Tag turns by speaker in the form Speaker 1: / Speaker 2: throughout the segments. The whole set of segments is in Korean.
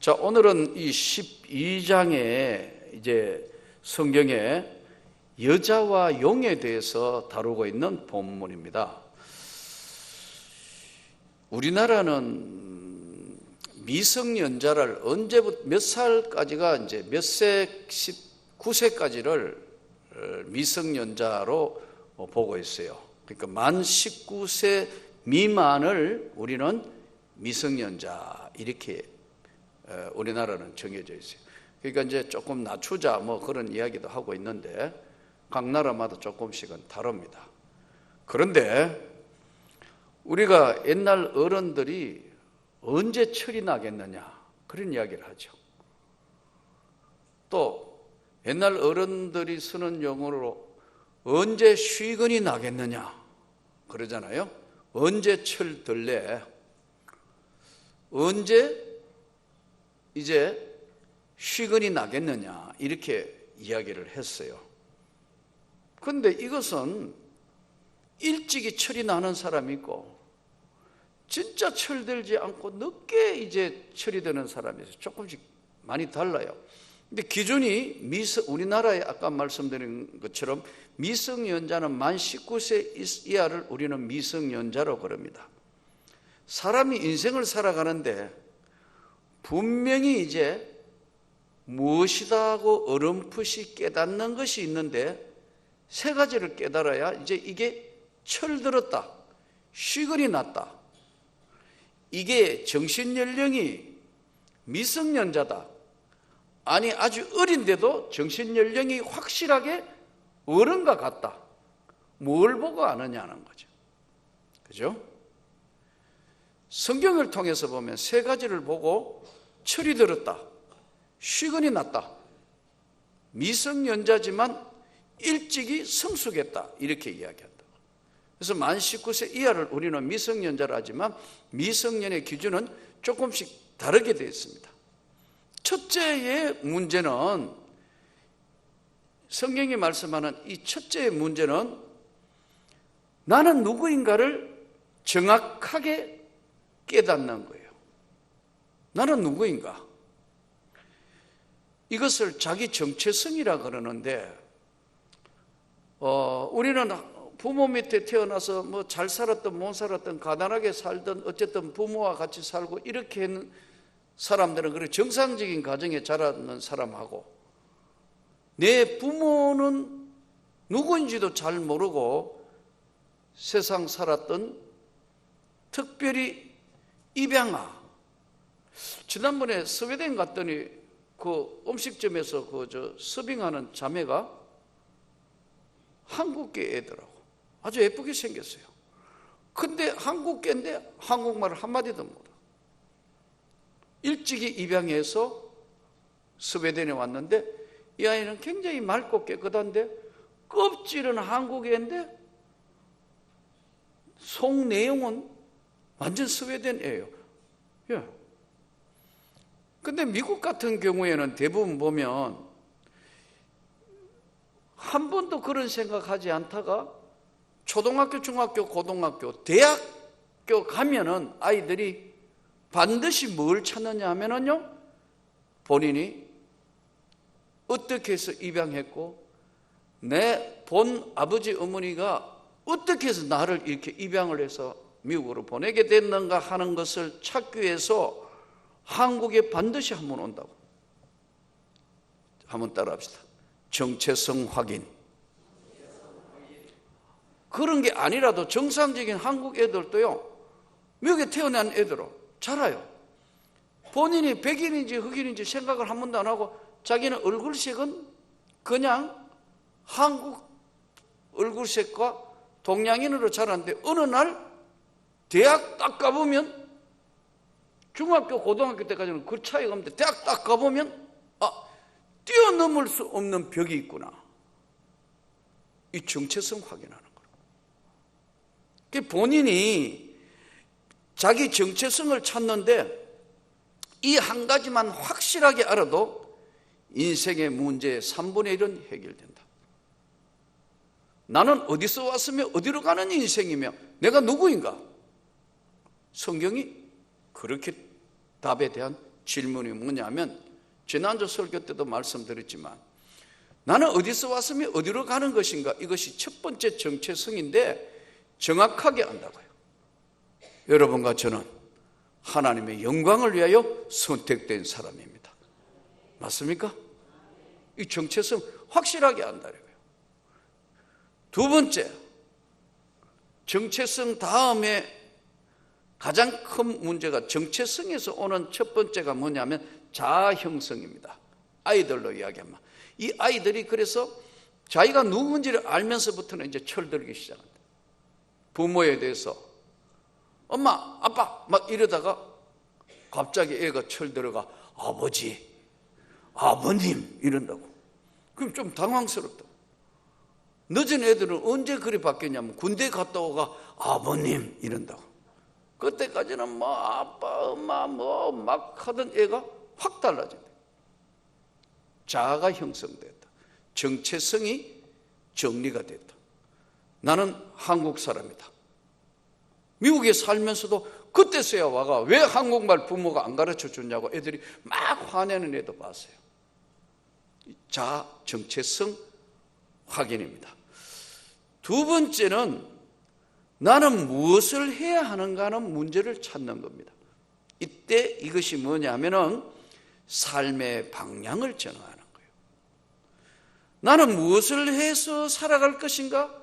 Speaker 1: 자, 오늘은 이 12장에 이제 성경에 여자와 용에 대해서 다루고 있는 본문입니다. 우리나라는 미성년자를 언제부터 몇 살까지가 이제 몇 세, 19세까지를 미성년자로 보고 있어요. 그러니까 만 19세 미만을 우리는 미성년자 이렇게 우리나라는 정해져 있어요. 그러니까 이제 조금 낮추자 뭐 그런 이야기도 하고 있는데 각 나라마다 조금씩은 다릅니다. 그런데 우리가 옛날 어른들이 언제 철이 나겠느냐 그런 이야기를 하죠. 또 옛날 어른들이 쓰는 용어로 언제 쉬근이 나겠느냐 그러잖아요. 언제 철 들래, 언제 이제 쉬근이 나겠느냐 이렇게 이야기를 했어요. 그런데 이것은 일찍이 철이 나는 사람이 있고 진짜 철들지 않고 늦게 이제 철이 드는 사람이 있어요. 조금씩 많이 달라요. 근데 기준이 우리나라에 아까 말씀드린 것처럼 미성년자는 만 19세 이하를 우리는 미성년자로 그럽니다. 사람이 인생을 살아가는데 분명히 이제 무엇이다고 어렴풋이 깨닫는 것이 있는데 세 가지를 깨달아야 이제 이게 철들었다, 쉬근이 났다, 이게 정신연령이 미성년자다, 아니 아주 어린데도 정신연령이 확실하게 어른과 같다. 뭘 보고 아느냐는 거죠. 그죠? 성경을 통해서 보면 세 가지를 보고 철이 들었다, 쉬근이 났다, 미성년자지만 일찍이 성숙했다 이렇게 이야기한다. 그래서 만 19세 이하를 우리는 미성년자라 하지만 미성년의 기준은 조금씩 다르게 되어 있습니다. 첫째의 문제는 성경이 말씀하는 이 첫째의 문제는 나는 누구인가를 정확하게 깨닫는 거예요. 나는 누구인가? 이것을 자기 정체성이라 그러는데 우리는 부모 밑에 태어나서 뭐 잘 살았든 못 살았든 가난하게 살든 어쨌든 부모와 같이 살고 이렇게 하는 사람들은 그래 정상적인 가정에 자라는 사람하고 내 부모는 누구인지도 잘 모르고 세상 살았던 특별히 입양아. 지난번에 스웨덴 갔더니 그 음식점에서 서빙하는 자매가 한국계 애더라고. 아주 예쁘게 생겼어요. 근데 한국계인데 한국말을 한마디도 못해. 일찍이 입양해서 스웨덴에 왔는데 이 아이는 굉장히 맑고 깨끗한데 껍질은 한국애인데 속 내용은 완전 스웨덴이에요. 예. 근데 미국 같은 경우에는 대부분 보면 한 번도 그런 생각하지 않다가 초등학교, 중학교, 고등학교, 대학교 가면은 아이들이 반드시 뭘 찾느냐 하면은요, 본인이 어떻게 해서 입양했고 내 본 아버지 어머니가 어떻게 해서 나를 이렇게 입양을 해서 미국으로 보내게 됐는가 하는 것을 찾기 위해서 한국에 반드시 한번 온다고. 한번 따라합시다. 정체성 확인. 그런 게 아니라도 정상적인 한국 애들도요, 미국에 태어난 애들은 잘 알아요. 본인이 백인인지 흑인인지 생각을 한 번도 안 하고 자기는 얼굴색은 그냥 한국 얼굴색과 동양인으로 자랐는데 어느 날 대학 딱 가보면 중학교, 고등학교 때까지는 그 차이가 없는데 대학 딱 가보면 뛰어넘을 수 없는 벽이 있구나. 이 정체성 확인하는 거예요. 본인이 자기 정체성을 찾는데 이 한 가지만 확실하게 알아도 인생의 문제의 3분의 1은 해결된다. 나는 어디서 왔으며 어디로 가는 인생이며 내가 누구인가? 성경이 그렇게 답에 대한 질문이 뭐냐면, 지난주 설교 때도 말씀드렸지만 나는 어디서 왔으며 어디로 가는 것인가, 이것이 첫 번째 정체성인데 정확하게 안다고요. 여러분과 저는 하나님의 영광을 위하여 선택된 사람입니다. 맞습니까? 이 정체성 확실하게 안다고요. 두 번째, 정체성 다음에 가장 큰 문제가, 정체성에서 오는 첫 번째가 뭐냐면 자아 형성입니다. 아이들로 이야기하면 이 아이들이 그래서 자기가 누군지를 알면서부터는 이제 철들기 시작한다. 부모에 대해서 엄마, 아빠 막 이러다가 갑자기 애가 철들어가 아버지, 아버님 이런다고. 그럼 좀 당황스럽다. 늦은 애들은 언제 그리 바뀌었냐면 군대 갔다 오가 아버님 이런다고. 그때까지는 뭐 아빠, 엄마 뭐 막 하던 애가 확 달라진다. 자아가 형성됐다. 정체성이 정리가 됐다. 나는 한국 사람이다. 미국에 살면서도 그때서야 와가 왜 한국말 부모가 안 가르쳐 줬냐고 애들이 막 화내는 애도 봤어요. 자아, 정체성 확인입니다. 두 번째는 나는 무엇을 해야 하는가 하는 문제를 찾는 겁니다. 이때 이것이 뭐냐면은 삶의 방향을 정하는 거예요. 나는 무엇을 해서 살아갈 것인가?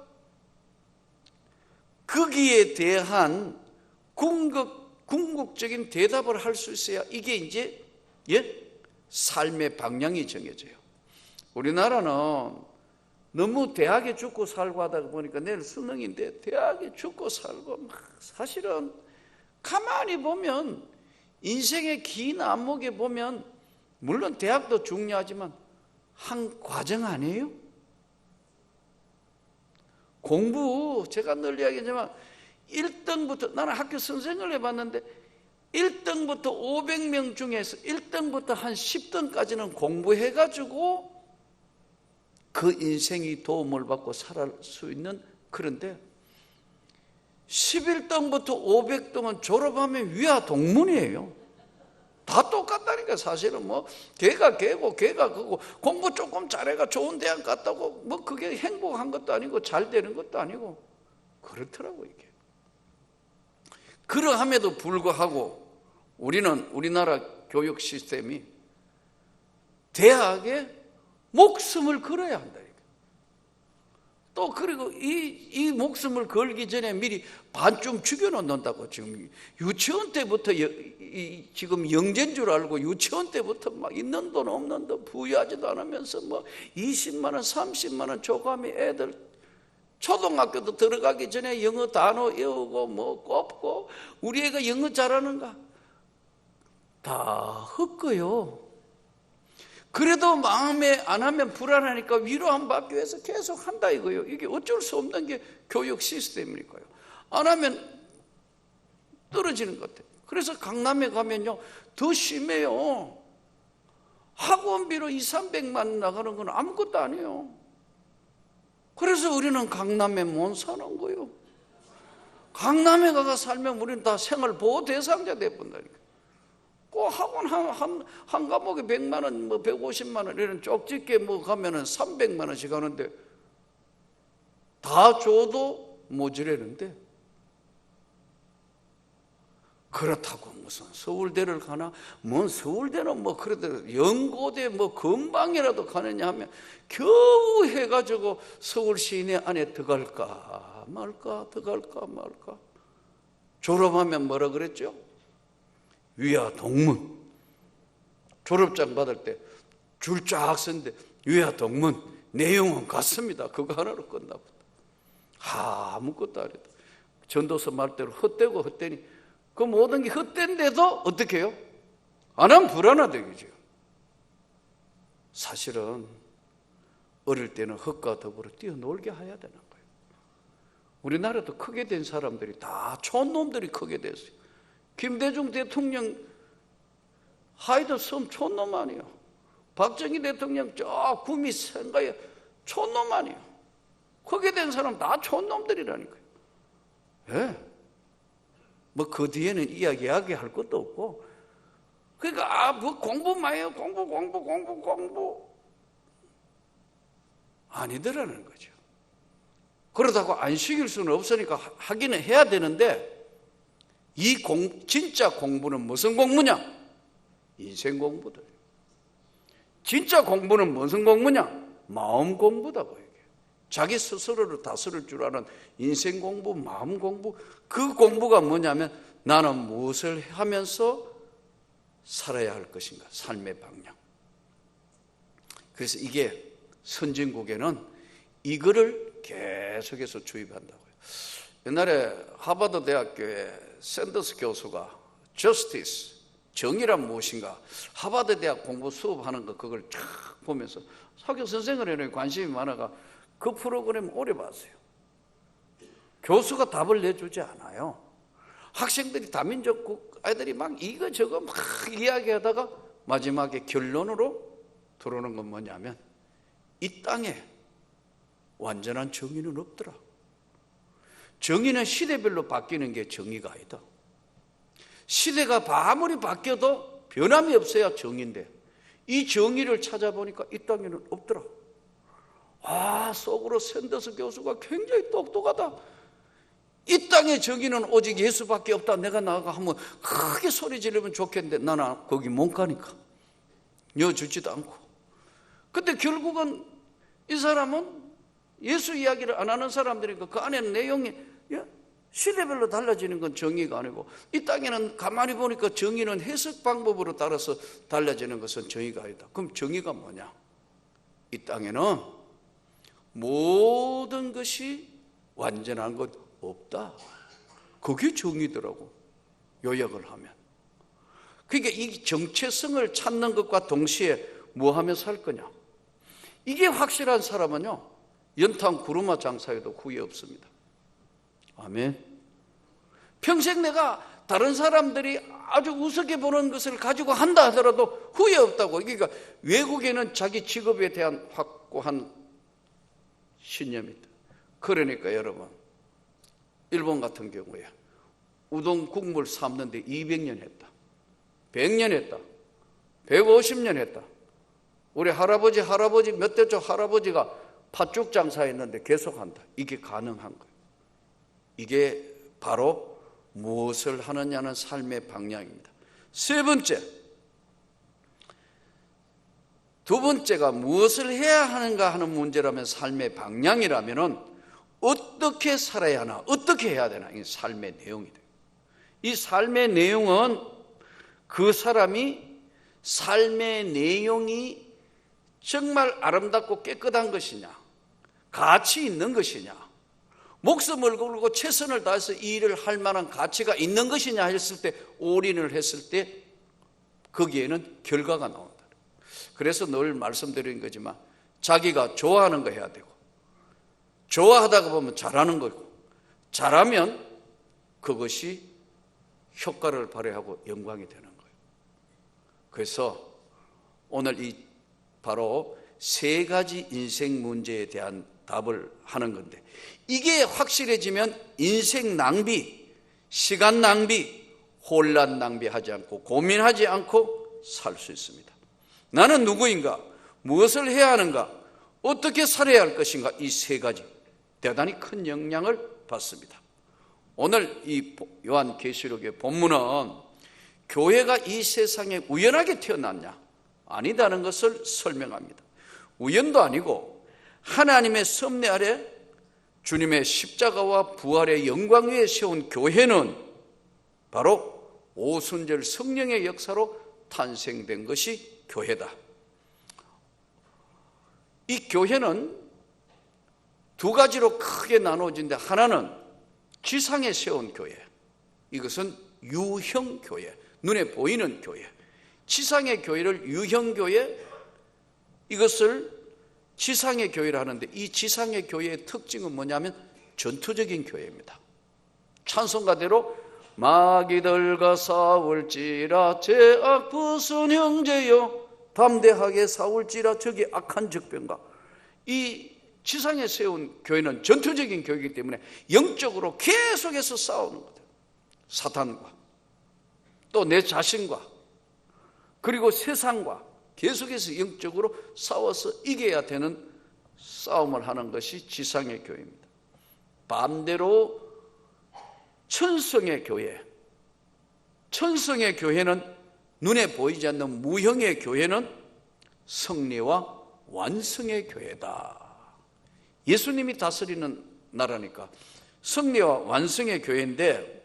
Speaker 1: 거기에 대한 궁극적인 대답을 할 수 있어야 이게 이제 삶의 방향이 정해져요. 우리나라는 너무 대학에 죽고 살고 하다 보니까 내일 수능인데 대학에 죽고 살고 사실은 가만히 보면 인생의 긴 안목에 보면 물론 대학도 중요하지만 한 과정 아니에요? 공부 제가 늘 이야기하지만 1등부터 나는 학교 선생을 해봤는데 1등부터 500명 중에서 1등부터 한 10등까지는 공부해가지고 그 인생이 도움을 받고 살아갈 수 있는, 그런데 11등부터 500등은 졸업하면 위아 동문이에요. 다 똑같다니까. 사실은 뭐 걔가 걔고 걔가 그고 공부 조금 잘해가 좋은 대학 갔다고 뭐 그게 행복한 것도 아니고 잘 되는 것도 아니고 그렇더라고 이게. 그러함에도 불구하고 우리는 우리나라 교육 시스템이 대학에 목숨을 걸어야 한다. 또 그리고 이 목숨을 걸기 전에 미리 반쯤 죽여놓는다고. 지금 유치원 때부터 지금 영재인 줄 알고 유치원 때부터 막 있는 돈 없는 돈 부유하지도 않으면서 뭐 20만 원 30만 원 줘가며 애들 초등학교도 들어가기 전에 영어 단어 외우고 뭐 꼽고. 우리 애가 영어 잘하는가? 다 헛거요. 그래도 마음에 안 하면 불안하니까 위로 안 받기 위해서 계속 한다 이거예요. 이게 어쩔 수 없는 게 교육 시스템이니까요. 안 하면 떨어지는 것 같아요. 그래서 강남에 가면요 더 심해요. 학원비로 200~300만 원 나가는 건 아무것도 아니에요. 그래서 우리는 강남에 못 사는 거예요. 강남에 가서 살면 우리는 다 생활보호 대상자 돼본다니까. 꼭 학원 한 과목에 100만 원, 뭐 150만 원 이런 쪽집게 뭐 가면은 300만 원씩 하는데 다 줘도 모자라는데, 그렇다고 무슨 서울대를 가나? 뭔 서울대는 뭐 그래도 연고대 뭐 금방이라도 가느냐 하면 겨우 해가지고 서울 시내 안에 들어갈까 말까 들어갈까 말까. 졸업하면 뭐라 그랬죠? 위아 동문. 졸업장 받을 때 줄 쫙 썼는데 위아 동문 내용은 같습니다. 그거 하나로 끝나버렸다. 아무것도 안 했다. 전도서 말대로 헛되고 헛되니 그 모든 게 헛된데도 어떻게 해요? 안 하면 불안하다 그죠? 사실은 어릴 때는 헛과 더불어 뛰어놀게 해야 되는 거예요. 우리나라도 크게 된 사람들이 다 촌놈들이 크게 됐어요. 김대중 대통령 하이도 섬 촌놈 아니에요. 박정희 대통령 저 구미 생가에 촌놈 아니에요. 크게 된 사람 다 촌놈들이라니까요. 예. 뭐 그 뒤에는 이야기할 것도 없고 그러니까 뭐 공부만 해요. 공부 아니더라는 거죠. 그러다고 안 시킬 수는 없으니까 하기는 해야 되는데, 진짜 공부는 무슨 공부냐? 인생 공부다. 진짜 공부는 무슨 공부냐? 마음 공부다고 얘기해요. 자기 스스로를 다스릴 줄 아는 인생 공부, 마음 공부. 그 공부가 뭐냐면 나는 무엇을 하면서 살아야 할 것인가, 삶의 방향. 그래서 이게 선진국에는 이거를 계속해서 주입한다고요. 옛날에 하버드 대학교에 샌더스 교수가 Justice, 정의란 무엇인가, 하버드 대학 공부 수업하는 거 그걸 쫙 보면서 사교 선생님에 관심이 많아가 그 프로그램 오래 봤어요. 교수가 답을 내주지 않아요. 학생들이 다민족국 아이들이 막 이거저거 막 이야기하다가 마지막에 결론으로 들어오는 건 뭐냐면 이 땅에 완전한 정의는 없더라. 정의는 시대별로 바뀌는 게 정의가 아니다. 시대가 아무리 바뀌어도 변함이 없어야 정의인데 이 정의를 찾아보니까 이 땅에는 없더라. 속으로 샌더스 교수가 굉장히 똑똑하다. 이 땅의 정의는 오직 예수밖에 없다. 내가 나가 한번 크게 소리 지르면 좋겠는데 나는 거기 못 가니까 여주지도 않고. 근데 결국은 이 사람은 예수 이야기를 안 하는 사람들이니까 그 안에는 내용이 시대별로 달라지는 건 정의가 아니고, 이 땅에는 가만히 보니까 정의는 해석 방법으로 따라서 달라지는 것은 정의가 아니다. 그럼 정의가 뭐냐? 이 땅에는 모든 것이 완전한 것 없다. 그게 정의더라고, 요약을 하면. 그러니까 이 정체성을 찾는 것과 동시에 뭐 하며 살 거냐? 이게 확실한 사람은요, 연탄 구루마 장사에도 후회 없습니다. 아멘. 평생 내가 다른 사람들이 아주 우습게 보는 것을 가지고 한다 하더라도 후회 없다고. 그러니까 외국에는 자기 직업에 대한 확고한 신념이 있다. 그러니까 여러분, 일본 같은 경우에 우동 국물 삶는데 200년 했다, 100년 했다, 150년 했다. 우리 할아버지 몇 대 쪽 할아버지가 팥죽 장사했는데 계속한다. 이게 가능한 거예요. 이게 바로 무엇을 하느냐는 삶의 방향입니다. 두 번째가 무엇을 해야 하는가 하는 문제라면, 삶의 방향이라면은 어떻게 살아야 하나, 어떻게 해야 되나, 이 삶의 내용이 돼요. 이 삶의 내용은 그 사람이 삶의 내용이 정말 아름답고 깨끗한 것이냐, 가치 있는 것이냐, 목숨을 걸고 최선을 다해서 이 일을 할 만한 가치가 있는 것이냐 했을 때, 올인을 했을 때 거기에는 결과가 나온다. 그래서 늘 말씀드리는 거지만 자기가 좋아하는 거 해야 되고, 좋아하다가 보면 잘하는 거고, 잘하면 그것이 효과를 발휘하고 영광이 되는 거예요. 그래서 오늘 바로 세 가지 인생 문제에 대한 답을 하는 건데, 이게 확실해지면 인생 낭비, 시간 낭비, 혼란 낭비하지 않고 고민하지 않고 살 수 있습니다. 나는 누구인가? 무엇을 해야 하는가? 어떻게 살아야 할 것인가? 이 세 가지 대단히 큰 영향을 받습니다. 오늘 이 요한계시록의 본문은 교회가 이 세상에 우연하게 태어났냐? 아니다는 것을 설명합니다. 우연도 아니고 하나님의 섭리 아래 주님의 십자가와 부활의 영광 위에 세운 교회는 바로 오순절 성령의 역사로 탄생된 것이 교회다. 이 교회는 두 가지로 크게 나누어진데, 하나는 지상에 세운 교회, 이것은 유형교회, 눈에 보이는 교회. 지상의 교회를 유형교회, 이것을 지상의 교회를 하는데, 이 지상의 교회의 특징은 뭐냐면 전투적인 교회입니다. 찬송가대로 마귀들과 싸울지라 죄악 부순 형제여 담대하게 싸울지라 저기 악한 적병과. 이 지상에 세운 교회는 전투적인 교회이기 때문에 영적으로 계속해서 싸우는 거예요. 사탄과 또 내 자신과. 그리고 세상과 계속해서 영적으로 싸워서 이겨야 되는 싸움을 하는 것이 지상의 교회입니다. 반대로 천성의 교회, 천성의 교회는 눈에 보이지 않는 무형의 교회는 승리와 완성의 교회다. 예수님이 다스리는 나라니까 승리와 완성의 교회인데,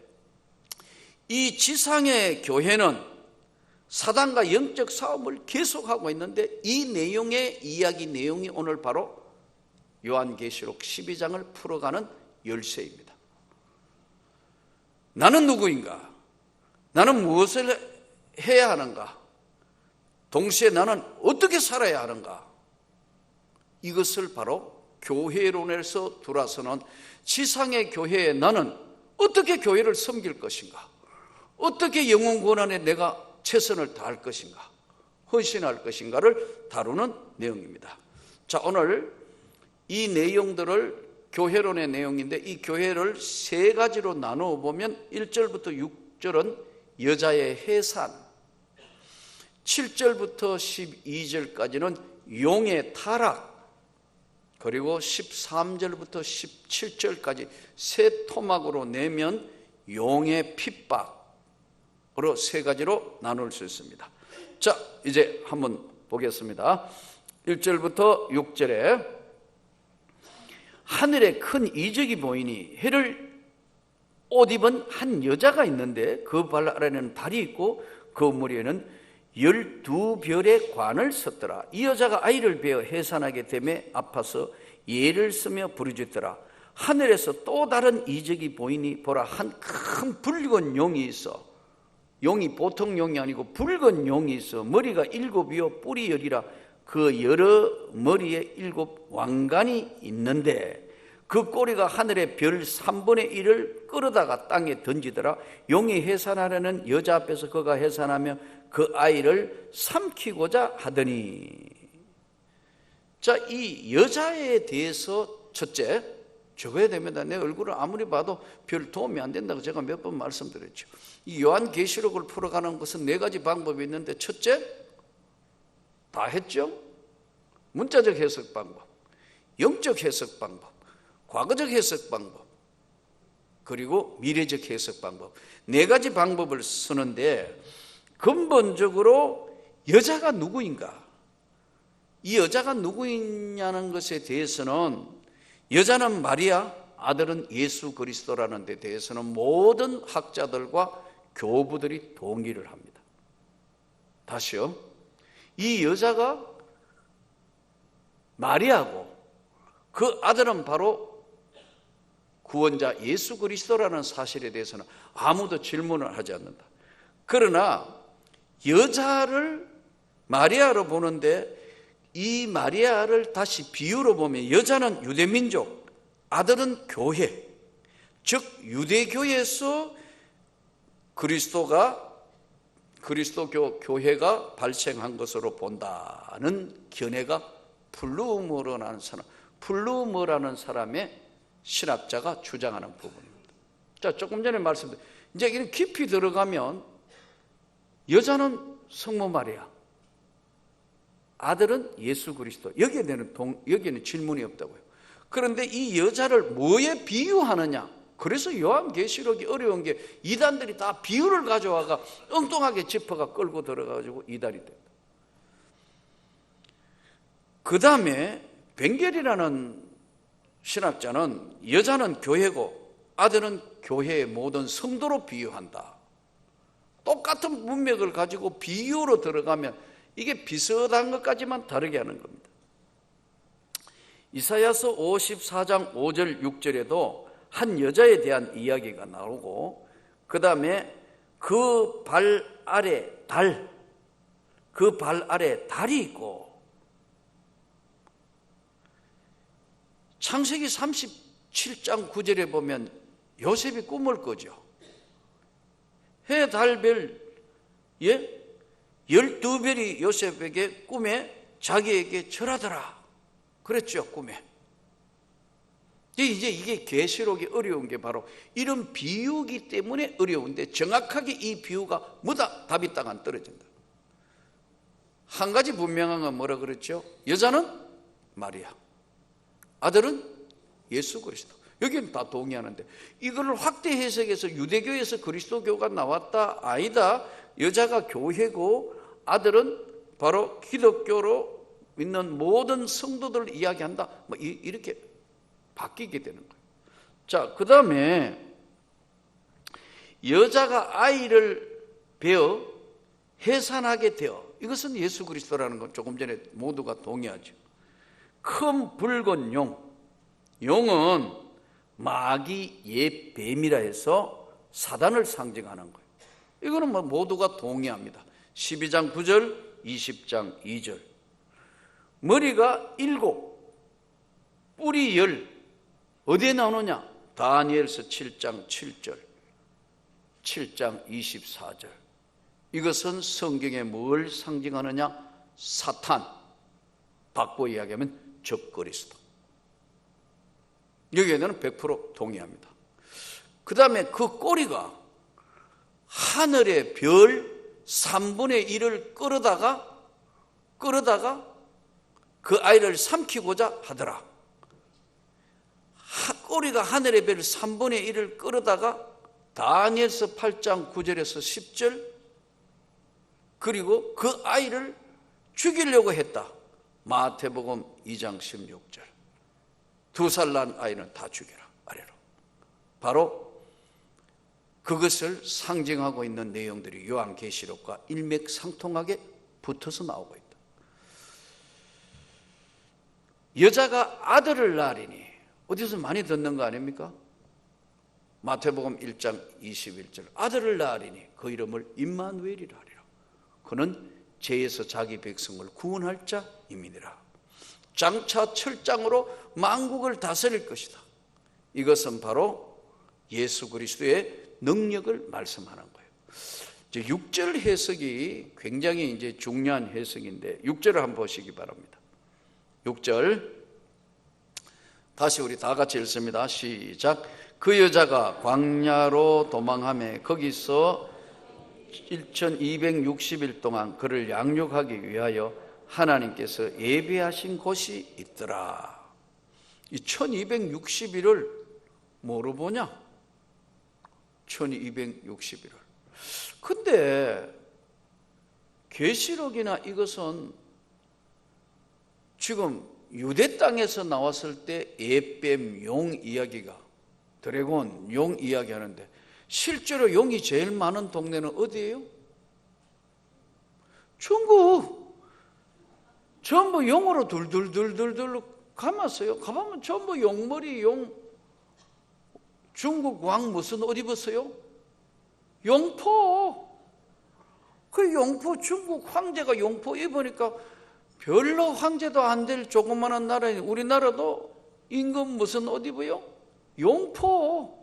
Speaker 1: 이 지상의 교회는 사단과 영적 싸움을 계속하고 있는데, 이 내용의 이야기 내용이 오늘 바로 요한계시록 12장을 풀어가는 열쇠입니다. 나는 누구인가? 나는 무엇을 해야 하는가? 동시에 나는 어떻게 살아야 하는가? 이것을 바로 교회론에서 돌아서는 지상의 교회에 나는 어떻게 교회를 섬길 것인가? 어떻게 영혼 구원에 내가 최선을 다할 것인가? 헌신할 것인가를 다루는 내용입니다. 자, 오늘 이 내용들을 교회론의 내용인데, 이 교회를 세 가지로 나누어 보면 1절부터 6절은 여자의 해산, 7절부터 12절까지는 용의 타락, 그리고 13절부터 17절까지 세 토막으로 내면 용의 핍박으로 세 가지로 나눌 수 있습니다. 자, 이제 한번 보겠습니다. 1절부터 6절에 하늘에 큰 이적이 보이니 해를 옷 입은 한 여자가 있는데 그 발 아래는 달이 있고 그 머리에는 12별의 관을 썼더라. 이 여자가 아이를 베어 해산하게 되매 아파서 예를 쓰며 부르짖더라. 하늘에서 또 다른 이적이 보이니 보라, 한 큰 붉은 용이 있어. 용이 보통 용이 아니고 붉은 용이 있어. 머리가 7이요 뿔이 10이라. 그 여러 머리에 7 왕관이 있는데 그 꼬리가 하늘의 별 3분의 1을 끌어다가 땅에 던지더라. 용이 해산하려는 여자 앞에서 그가 해산하며 그 아이를 삼키고자 하더니. 자, 이 여자에 대해서 첫째, 적어야 됩니다. 내 얼굴을 아무리 봐도 별 도움이 안 된다고 제가 몇 번 말씀드렸죠. 이 요한계시록을 풀어가는 것은 네 가지 방법이 있는데, 첫째, 다 했죠? 문자적 해석 방법, 영적 해석 방법, 과거적 해석 방법, 그리고 미래적 해석 방법, 네 가지 방법을 쓰는데, 근본적으로 여자가 누구인가? 이 여자가 누구이냐는 것에 대해서는, 여자는 마리아, 아들은 예수 그리스도라는 데 대해서는 모든 학자들과 교부들이 동의를 합니다. 다시요. 이 여자가 마리아고 그 아들은 바로 구원자 예수 그리스도라는 사실에 대해서는 아무도 질문을 하지 않는다. 그러나 여자를 마리아로 보는데, 이 마리아를 다시 비유로 보면 여자는 유대민족, 아들은 교회, 즉 유대교에서 그리스도교 교회가 발생한 것으로 본다는 견해가 플루머라는 사람의 신학자가 주장하는 부분입니다. 자, 조금 전에 말씀드린, 이제 이런 깊이 들어가면 여자는 성모 마리아, 아들은 예수 그리스도, 여기에는 질문이 없다고요. 그런데 이 여자를 뭐에 비유하느냐? 그래서 요한계시록이 어려운 게, 이단들이 다 비유를 가져와가 엉뚱하게 짚어가 끌고 들어가가지고 이단이 된다. 그 다음에 벵겔이라는 신학자는 여자는 교회고 아들은 교회의 모든 성도로 비유한다. 똑같은 문맥을 가지고 비유로 들어가면 이게 비슷한 것까지만 다르게 하는 겁니다. 이사야서 54장 5절 6절에도 한 여자에 대한 이야기가 나오고, 그 다음에 그 발 아래 달이 있고, 창세기 37장 9절에 보면 요셉이 꿈을 꾸죠. 해, 달, 별, 12별이 요셉에게 꿈에 자기에게 절하더라 그랬죠. 꿈에. 이제 이게 계시록이 어려운 게 바로 이런 비유기 때문에 어려운데, 정확하게 이 비유가 뭐다? 답이 딱 안 떨어진다. 한 가지 분명한 건 뭐라 그랬죠? 여자는 마리아, 아들은 예수 그리스도. 여기는 다 동의하는데, 이걸 확대 해석해서 유대교에서 그리스도교가 나왔다, 아니다, 여자가 교회고 아들은 바로 기독교로 믿는 모든 성도들을 이야기한다, 뭐 이렇게 바뀌게 되는 거예요. 자, 그 다음에 여자가 아이를 베어 해산하게 되어, 이것은 예수 그리스도라는 건 조금 전에 모두가 동의하죠. 큰 붉은 용은 마귀 옛 뱀이라 해서 사단을 상징하는 거예요. 이거는 뭐 모두가 동의합니다. 12장 9절, 20장 2절. 머리가 7, 뿔이 10. 어디에 나오느냐? 다니엘서 7장 7절, 7장 24절. 이것은 성경에 뭘 상징하느냐? 사탄, 바꿔 이야기하면 적그리스도. 여기에 대해서는 100% 동의합니다. 그 다음에 그 꼬리가 하늘의 별 3분의 1을 끌어다가 그 아이를 삼키고자 하더라. 꼬리가 하늘의 별 3분의 1을 끌어다가 다니엘서 8장 9절에서 10절, 그리고 그 아이를 죽이려고 했다. 마태복음 2장 16절. 2살 난 아이는 다 죽여라, 아래로. 바로 그것을 상징하고 있는 내용들이 요한계시록과 일맥상통하게 붙어서 나오고 있다. 여자가 아들을 낳으리니, 어디서 많이 듣는 거 아닙니까? 마태복음 1장 21절. 아들을 낳으리니 그 이름을 임마누엘이라 하리라. 그는 죄에서 자기 백성을 구원할 자임이니라. 장차 철장으로 만국을 다스릴 것이다. 이것은 바로 예수 그리스도의 능력을 말씀하는 거예요. 이제 6절 해석이 굉장히 이제 중요한 해석인데, 6절을 한번 보시기 바랍니다. 6절 다시 우리 다 같이 읽습니다. 시작. 그 여자가 광야로 도망하며 거기서 1260일 동안 그를 양육하기 위하여 하나님께서 예비하신 곳이 있더라. 이 1260일을 뭐로 보냐? 1260일을. 근데 계시록이나 이것은 지금 유대 땅에서 나왔을 때 예뱀, 용 이야기가, 드래곤, 용 이야기 하는데, 실제로 용이 제일 많은 동네는 어디예요? 중국. 전부 용으로 둘둘둘둘둘 감았어요. 가보면 전부 용머리, 용. 중국 왕 무슨 옷 입었어요? 용포. 그 용포, 중국 황제가 용포 입으니까 별로 황제도 안 될 조그마한 나라인 우리나라도 임금 무슨 옷 입어요? 용포.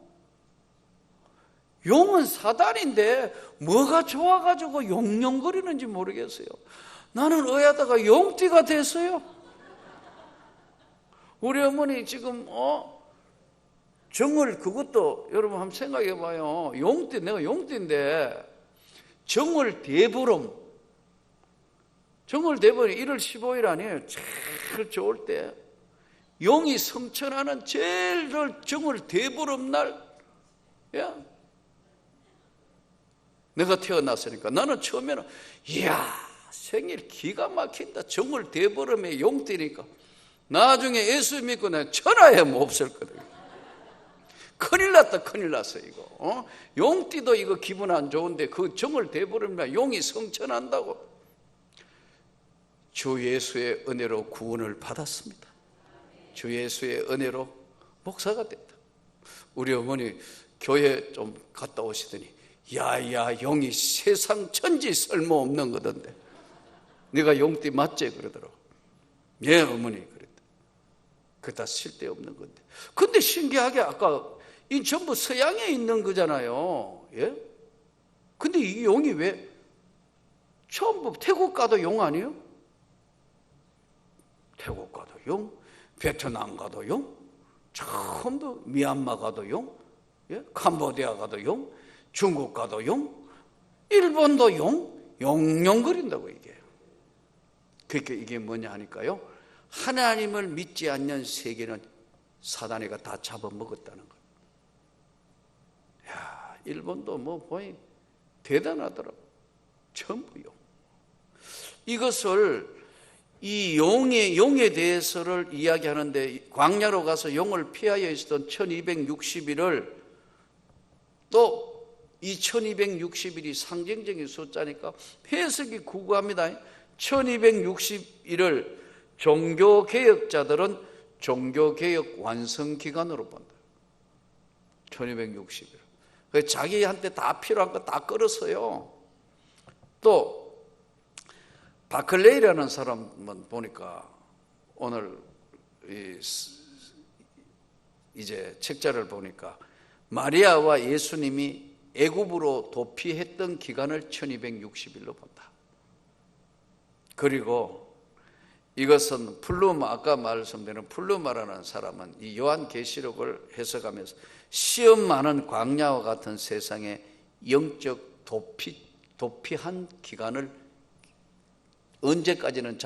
Speaker 1: 용은 사단인데 뭐가 좋아가지고 용용거리는지 모르겠어요. 나는 의하다가 용띠가 됐어요. 우리 어머니 지금 정월, 그것도 여러분 한번 생각해 봐요. 용띠, 내가 용띠인데 정월 대보름, 정월 대보름이 1월 15일 아니에요. 제일 좋을 때 용이 성천하는 제일 정월 대보름 날, 야, 내가 태어났으니까 나는 처음에는 이야 생일 기가 막힌다. 정월 대보름에 용띠니까. 나중에 예수 믿고 내가 천하에 뭐 없을 거다. 큰일 났다, 큰일 났어 이거. 용띠도 이거 기분 안 좋은데 그 정월 대보름에 용이 성천한다고. 주 예수의 은혜로 구원을 받았습니다. 주 예수의 은혜로 목사가 됐다. 우리 어머니 교회 좀 갔다 오시더니 야야 용이 세상 천지 쓸모없는 거던데 네가 용띠 맞지? 그러더라고. 예 어머니 그랬다. 그거 다 쓸데없는 건데. 근데 신기하게 아까 이 전부 서양에 있는 거잖아요. 예? 근데 이 용이 왜 전부 태국 가도 용 아니에요? 태국 가도 용, 베트남 가도 용, 전부 미얀마 가도 용, 예? 캄보디아 가도 용, 중국 가도 용, 일본도 용, 용용거린다고 이게. 그러니까 이게 뭐냐 하니까요, 하나님을 믿지 않는 세계는 사단이가 다 잡아먹었다는 거예요. 야, 일본도 뭐 보니 대단하더라고. 전부요. 이것을 이 용에 대해서를 이야기하는데, 광야로 가서 용을 피하여 있었던 1260일을, 또 이 1260일이 상징적인 숫자니까 해석이 구구합니다. 1260일을 종교개혁자들은 종교개혁 완성기간으로 본다. 1260일. 자기한테 다 필요한 거 다 끌었어요. 또 바클레이라는 사람은 보니까 오늘 이제 책자를 보니까 마리아와 예수님이 애굽으로 도피했던 기간을 1260일로 본다. 그리고 이것은 플루마, 아까 말씀드린 플루마라는 사람은 이 요한계시록을 해석하면서 시험 많은 광야와 같은 세상에 영적 도피한 기간을 언제까지는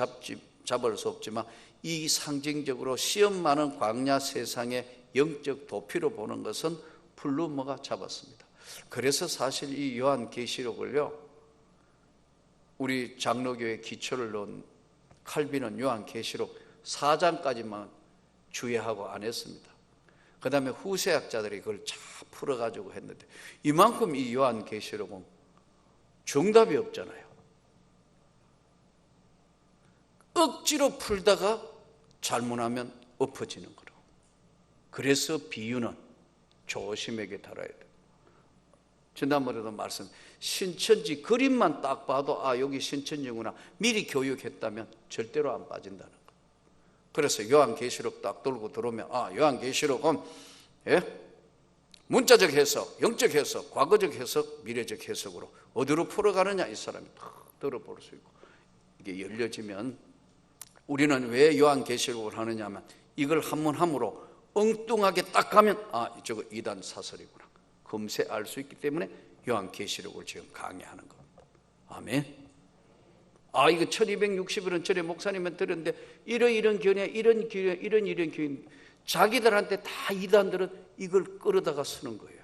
Speaker 1: 잡을 수 없지만, 이 상징적으로 시험 많은 광야 세상에 영적 도피로 보는 것은 플루머가 잡았습니다. 그래서 사실 이 요한계시록을요, 우리 장로교의 기초를 놓은 칼빈은 요한계시록 4장까지만 주의하고 안 했습니다. 그 다음에 후세학자들이 그걸 잘 풀어가지고 했는데, 이만큼 이 요한계시록은 정답이 없잖아요. 억지로 풀다가 잘못하면 엎어지는 거로. 그래서 비유는 조심하게 다뤄야 돼요. 지난번에도 말씀, 신천지 그림만 딱 봐도 아, 여기 신천지구나 미리 교육했다면 절대로 안 빠진다는 거. 그래서 요한계시록 딱 돌고 들어오면 아, 요한계시록은 문자적 해석, 영적 해석, 과거적 해석, 미래적 해석으로 어디로 풀어가느냐, 이 사람이 딱 들어볼 수 있고, 이게 열려지면 우리는 왜 요한계시록을 하느냐 하면, 이걸 한문함으로 엉뚱하게 딱 가면 아, 저거 이단 사설이구나 금세 알 수 있기 때문에 요한계시록을 지금 강의하는 겁니다. 아멘. 아, 이거 1260일은 전에 목사님은 들었는데 이런 견해, 이런 견해, 자기들한테 다 이단들은 이걸 끌어다가 쓰는 거예요.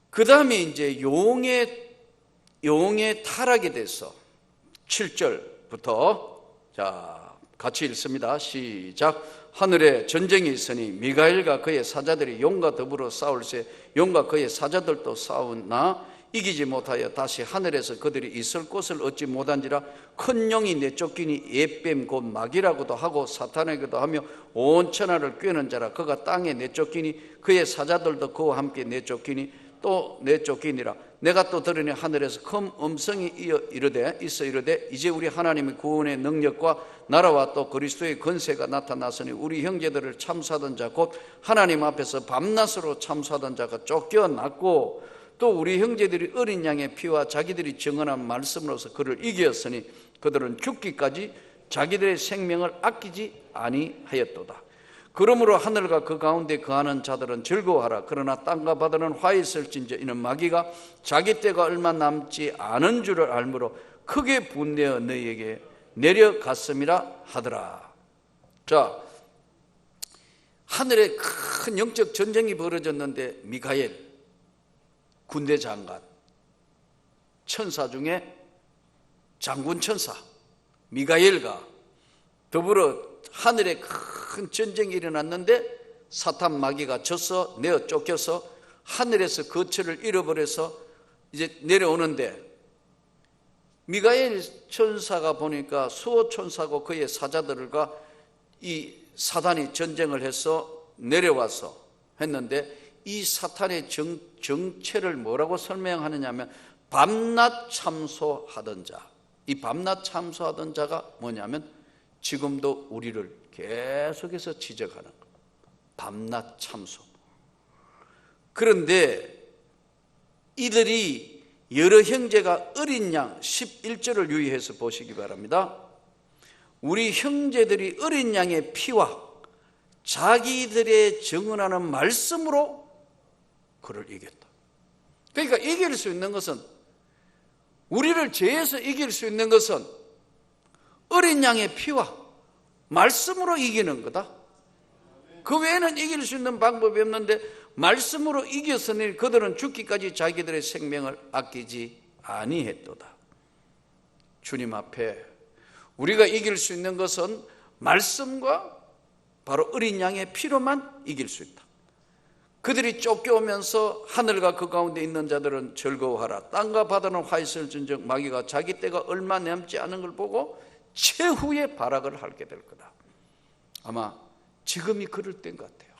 Speaker 1: 그 다음에 이제 용의 타락에 대해서 7절부터 자 같이 읽습니다. 시작. 하늘에 전쟁이 있으니 미가엘과 그의 사자들이 용과 더불어 싸울세 용과 그의 사자들도 싸우나 이기지 못하여 다시 하늘에서 그들이 있을 곳을 얻지 못한지라. 큰 용이 내쫓기니 옛뱀 곧 마귀라고도 하고 사탄이기도 하며 온 천하를 꿰는 자라. 그가 땅에 내쫓기니 그의 사자들도 그와 함께 내쫓기니 또 내쫓기니라. 내가 또 들으니 하늘에서 큰 음성이 이르되 이제 우리 하나님의 구원의 능력과 나라와 또 그리스도의 권세가 나타났으니 우리 형제들을 참수하던 자 곧 하나님 앞에서 밤낮으로 참수하던 자가 쫓겨났고 또 우리 형제들이 어린 양의 피와 자기들이 증언한 말씀으로서 그를 이겼으니 그들은 죽기까지 자기들의 생명을 아끼지 아니하였도다. 그러므로 하늘과 그 가운데 거하는 자들은 즐거워하라. 그러나 땅과 바다는 화해 있을진저 이는 마귀가 자기 때가 얼마 남지 않은 줄을 알므로 크게 분내어 너희에게 내려갔음이라 하더라. 자, 하늘에 큰 영적 전쟁이 벌어졌는데 미가엘 군대 장관, 천사 중에 장군 천사 미가엘과 더불어 하늘에 큰 전쟁이 일어났는데 사탄 마귀가 져서 내어 쫓겨서 하늘에서 거처를 잃어버려서 이제 내려오는데, 미가엘 천사가 보니까 수호 천사고 그의 사자들과 이 사탄이 전쟁을 해서 내려와서 했는데, 이 사탄의 정체를 뭐라고 설명하느냐 하면 밤낮 참소하던 자. 이 밤낮 참소하던 자가 뭐냐면 지금도 우리를 계속해서 지적하는 거예요. 밤낮 참소. 그런데 이들이 여러 형제가 어린 양 11절을 유의해서 보시기 바랍니다. 우리 형제들이 어린 양의 피와 자기들의 증언하는 말씀으로 그를 이겼다. 그러니까 이길 수 있는 것은, 우리를 죄에서 이길 수 있는 것은 어린 양의 피와 말씀으로 이기는 거다. 그 외에는 이길 수 있는 방법이 없는데 말씀으로 이겼으니 그들은 죽기까지 자기들의 생명을 아끼지 아니했도다. 주님 앞에 우리가 이길 수 있는 것은 말씀과 바로 어린 양의 피로만 이길 수 있다. 그들이 쫓겨오면서 하늘과 그 가운데 있는 자들은 즐거워하라. 땅과 바다는 화이슬 진즉 마귀가 자기 때가 얼마 남지 않은 걸 보고 최후의 발악을 하게 될 거다. 아마 지금이 그럴 때인 것 같아요.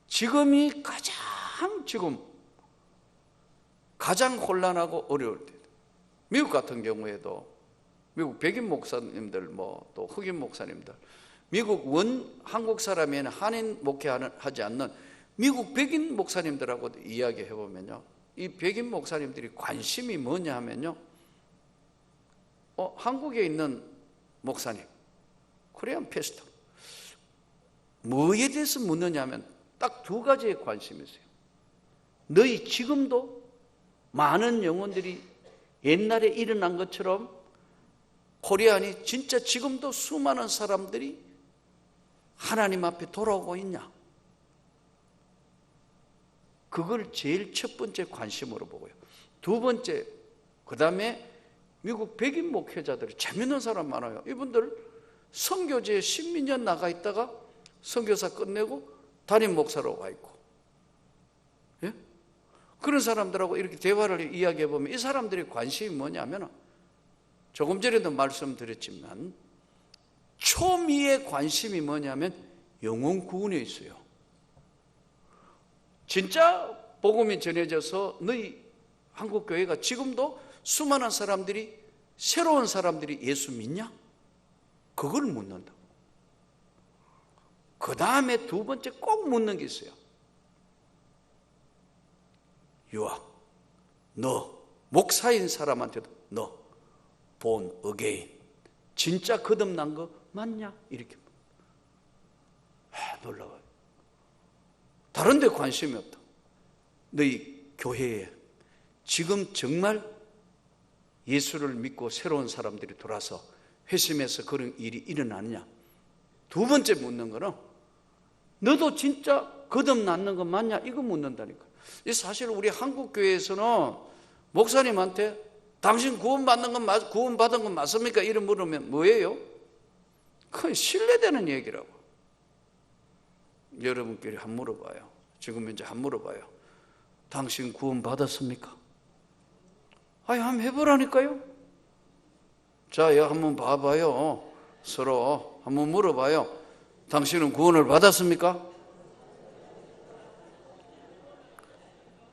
Speaker 1: 지금이 가장 혼란하고 어려울 때. 미국 같은 경우에도 미국 백인 목사님들 또 흑인 목사님들, 미국 한국 사람에는 한인 목회하지 않는 미국 백인 목사님들하고 이야기해 보면요, 이 백인 목사님들이 관심이 뭐냐 하면요, 한국에 있는 목사님, 코리안 패스터, 뭐에 대해서 묻느냐 하면 딱 두 가지에 관심이 있어요. 너희 지금도 많은 영혼들이 옛날에 일어난 것처럼 코리안이 진짜 지금도 수많은 사람들이 하나님 앞에 돌아오고 있냐? 그걸 제일 첫 번째 관심으로 보고요. 두 번째, 그 다음에 미국 백인 목회자들이 재밌는 사람 많아요. 이분들 선교지에 10몇 년 나가 있다가 선교사 끝내고 담임 목사로 와 있고, 예? 그런 사람들하고 이렇게 대화를 이야기해 보면 이 사람들의 관심이 뭐냐면, 조금 전에도 말씀드렸지만 초미의 관심이 뭐냐면 영혼 구원에 있어요. 진짜 복음이 전해져서 너희 한국교회가 지금도 수많은 사람들이, 새로운 사람들이 예수 믿냐? 그걸 묻는다. 그 다음에 두 번째 꼭 묻는 게 있어요. 유아, 너 목사인 사람한테도 너 born again, 진짜 거듭난 거 맞냐? 이렇게 놀라워요. 다른 데 관심이 없다. 너희 교회에 지금 정말 예수를 믿고 새로운 사람들이 돌아서 회심해서 그런 일이 일어나느냐? 두 번째 묻는 거는 너도 진짜 거듭났는 거 맞냐? 이거 묻는다니까. 사실 우리 한국교회에서는 목사님한테 당신 구원받은 건 맞습니까? 이런 물으면 뭐예요? 그건 신뢰되는 얘기라고. 여러분끼리 한 물어봐요. 지금 이제 한 물어봐요. 당신 구원받았습니까? 한번 해보라니까요. 자, 한번 봐봐요. 서로 한번 물어봐요. 당신은 구원을 받았습니까?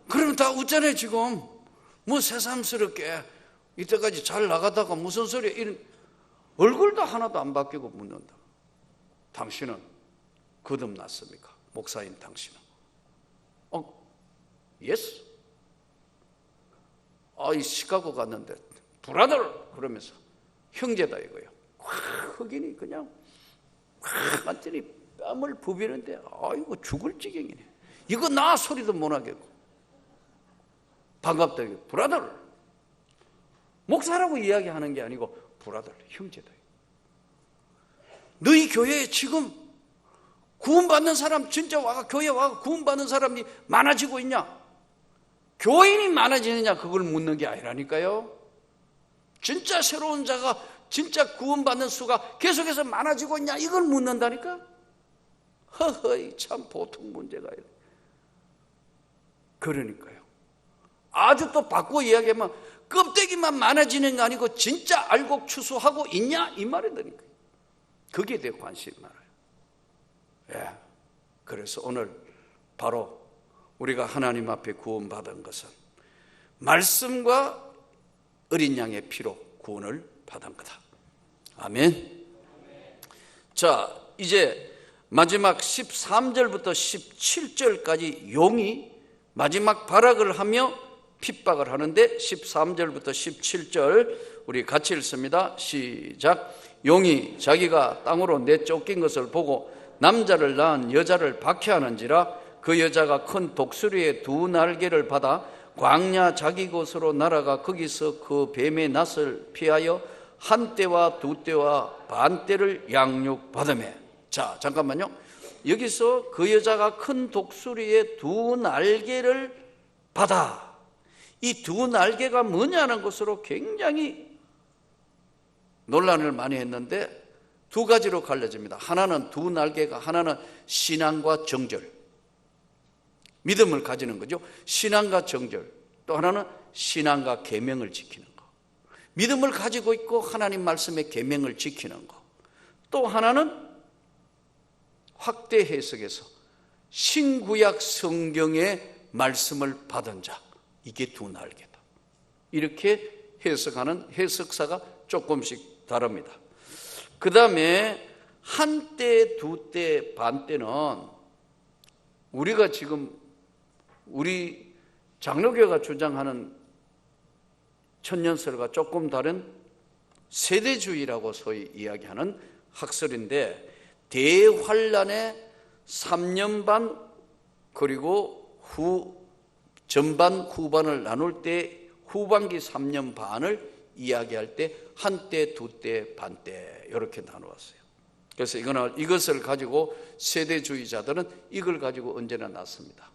Speaker 1: 그러면 다 웃잖아요. 지금 뭐 새삼스럽게 이때까지 잘 나가다가 무슨 소리야, 이런. 얼굴도 하나도 안 바뀌고 묻는다. 당신은 거듭났습니까? 목사인 당신은. 예스. 이 시카고 갔는데 브라더 그러면서 형제다 이거예요. 흑인이 그냥 완전히 뺨을 부비는데 이거 죽을 지경이네. 이거 나 소리도 못 하겠고. 반갑다 이거. 브라더. 목사라고 이야기하는 게 아니고 브라더, 형제다. 너희 교회에 지금 구원받는 사람, 진짜 교회에 와서 구원받는 사람이 많아지고 있냐? 교인이 많아지느냐? 그걸 묻는 게 아니라니까요. 진짜 새로운 자가, 진짜 구원받는 수가 계속해서 많아지고 있냐? 이걸 묻는다니까. 허허이, 참 보통 문제가 아니라. 그러니까요. 아주 또 바꾸어 이야기하면 껍데기만 많아지는 게 아니고 진짜 알고 추수하고 있냐? 이 말이니까. 거기에 대해 관심이 많아요. 예. 그래서 오늘 바로 우리가 하나님 앞에 구원받은 것은 말씀과 어린 양의 피로 구원을 받은 거다. 아멘. 자, 이제 마지막 13절부터 17절까지 용이 마지막 발악을 하며 핍박을 하는데 13절부터 17절 우리 같이 읽습니다. 시작. 용이 자기가 땅으로 내쫓긴 것을 보고 남자를 낳은 여자를 박해하는지라 그 여자가 큰 독수리의 두 날개를 받아 광야 자기 곳으로 날아가 거기서 그 뱀의 낫을 피하여 한 떼와 두 떼와 반 떼를 양육받으며. 자, 잠깐만요. 여기서 그 여자가 큰 독수리의 두 날개를 받아. 이 두 날개가 뭐냐는 것으로 굉장히 논란을 많이 했는데 두 가지로 갈려집니다. 하나는 두 날개가, 하나는 신앙과 정절, 믿음을 가지는 거죠. 신앙과 정절. 또 하나는 신앙과 계명을 지키는 거. 믿음을 가지고 있고 하나님 말씀의 계명을 지키는 거. 또 하나는 확대 해석에서 신구약 성경의 말씀을 받은 자. 이게 두 날개다. 이렇게 해석하는 해석사가 조금씩 다릅니다. 그 다음에 한 떼, 두 떼, 반 떼는 우리가 지금 우리 장로교가 주장하는 천년설과 조금 다른 세대주의라고 소위 이야기하는 학설인데, 대환란의 3년 반 그리고 전반 후반을 나눌 때 후반기 3년 반을 이야기할 때 한 떼, 두 떼, 반 떼 이렇게 나누었어요. 그래서 이것을 가지고 세대주의자들은 이걸 가지고 언제나 놨습니다.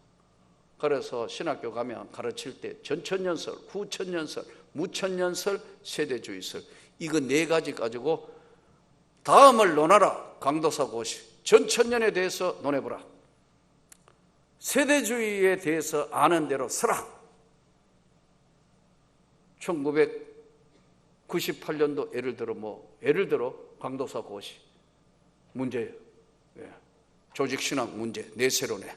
Speaker 1: 그래서 신학교 가면 가르칠 때 전천년설, 후천년설, 무천년설, 세대주의설, 이거 네 가지 가지고 다음을 논하라. 강도사 고시. 전천년에 대해서 논해보라. 세대주의에 대해서 아는 대로 서라. 1998년도 예를 들어 강도사 고시 문제예요. 조직신학 문제, 내세론에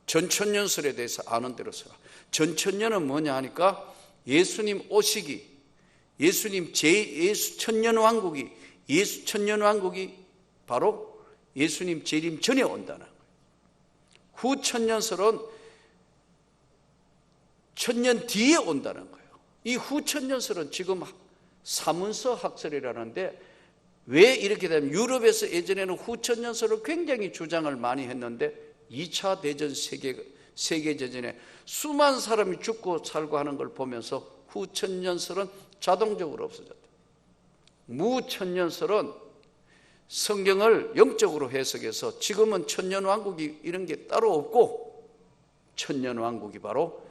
Speaker 1: 전천년설에 대해서 아는 대로 서라. 전천년은 뭐냐 하니까 예수님 오시기, 예수님 예수 천년왕국이, 예수 천년왕국이 바로 예수님 재림 전에 온다는 거예요. 후천년설은 천년 뒤에 온다는 거예요. 이 후천년설은 지금 사문서 학설이라는데, 왜 이렇게 되면 유럽에서 예전에는 후천년설을 굉장히 주장을 많이 했는데 2차 대전 세계대전에 수많은 사람이 죽고 살고 하는 걸 보면서 후천년설은 자동적으로 없어졌다. 무천년설은 성경을 영적으로 해석해서 지금은 천년왕국이 이런 게 따로 없고, 천년왕국이 바로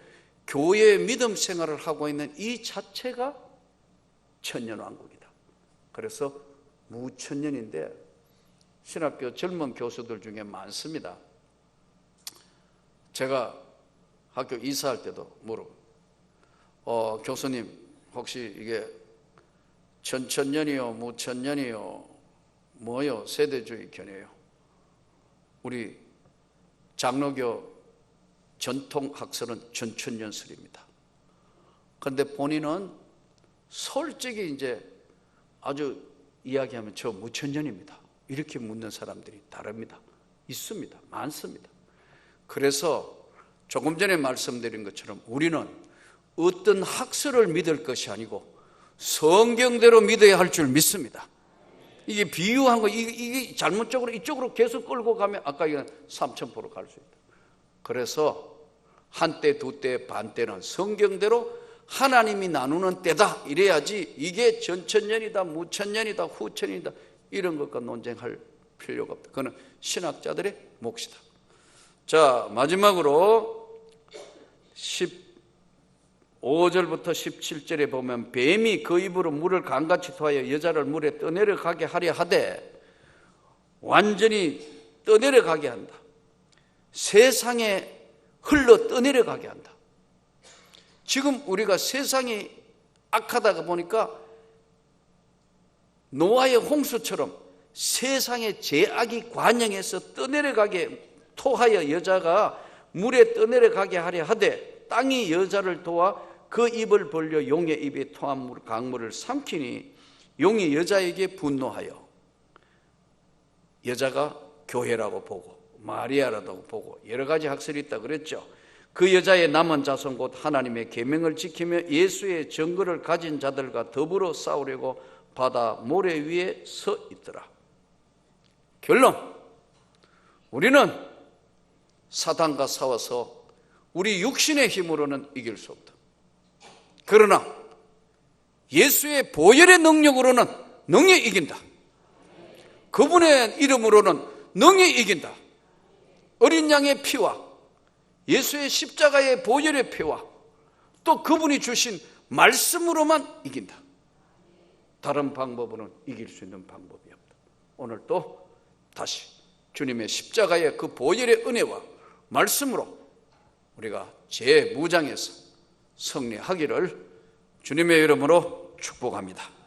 Speaker 1: 교회의 믿음 생활을 하고 있는 이 자체가 천년왕국이다. 그래서 무천년인데 신학교 젊은 교수들 중에 많습니다. 제가 학교 이사할 때도 물어보고, 교수님 혹시 이게 전천년이요 무천년이요 뭐요? 세대주의 견해요. 우리 장로교 전통학설은 전천년설입니다. 그런데 본인은 솔직히 이제 아주 이야기하면 저 무천년입니다. 이렇게 묻는 사람들이 다릅니다. 있습니다. 많습니다. 그래서 조금 전에 말씀드린 것처럼 우리는 어떤 학설을 믿을 것이 아니고 성경대로 믿어야 할 줄 믿습니다. 이게 비유한 거, 이게 잘못적으로 이쪽으로 계속 끌고 가면 아까 이건 삼천포로 갈 수 있다. 그래서 한 때, 두 때, 반 때는 성경대로 하나님이 나누는 때다. 이래야지 이게 전천년이다, 무천년이다, 후천년이다 이런 것과 논쟁할 필요가 없다. 그거는 신학자들의 몫이다. 자, 마지막으로 15절부터 17절에 보면 뱀이 그 입으로 물을 강같이 토하여 여자를 물에 떠내려가게 하려 하되 완전히 떠내려가게 한다. 세상에 흘러 떠내려가게 한다. 지금 우리가 세상이 악하다가 보니까 노아의 홍수처럼 세상의 죄악이 관영해서 떠내려가게 토하여 여자가 물에 떠내려가게 하려 하되 땅이 여자를 도와 그 입을 벌려 용의 입에 토한 강물을 삼키니 용이 여자에게 분노하여, 여자가 교회라고 보고 마리아라고 보고 여러 가지 학설이 있다 그랬죠. 그 여자의 남은 자손 곧 하나님의 계명을 지키며 예수의 증거를 가진 자들과 더불어 싸우려고 바다 모래 위에 서 있더라. 결론, 우리는 사단과 싸워서 우리 육신의 힘으로는 이길 수 없다. 그러나 예수의 보혈의 능력으로는 능히 이긴다. 그분의 이름으로는 능히 이긴다. 어린 양의 피와 예수의 십자가의 보혈의 피와 또 그분이 주신 말씀으로만 이긴다. 다른 방법으로는 이길 수 있는 방법이 없다. 오늘 또 다시 주님의 십자가의 그 보혈의 은혜와 말씀으로 우리가 재무장해서 승리하기를 주님의 이름으로 축복합니다.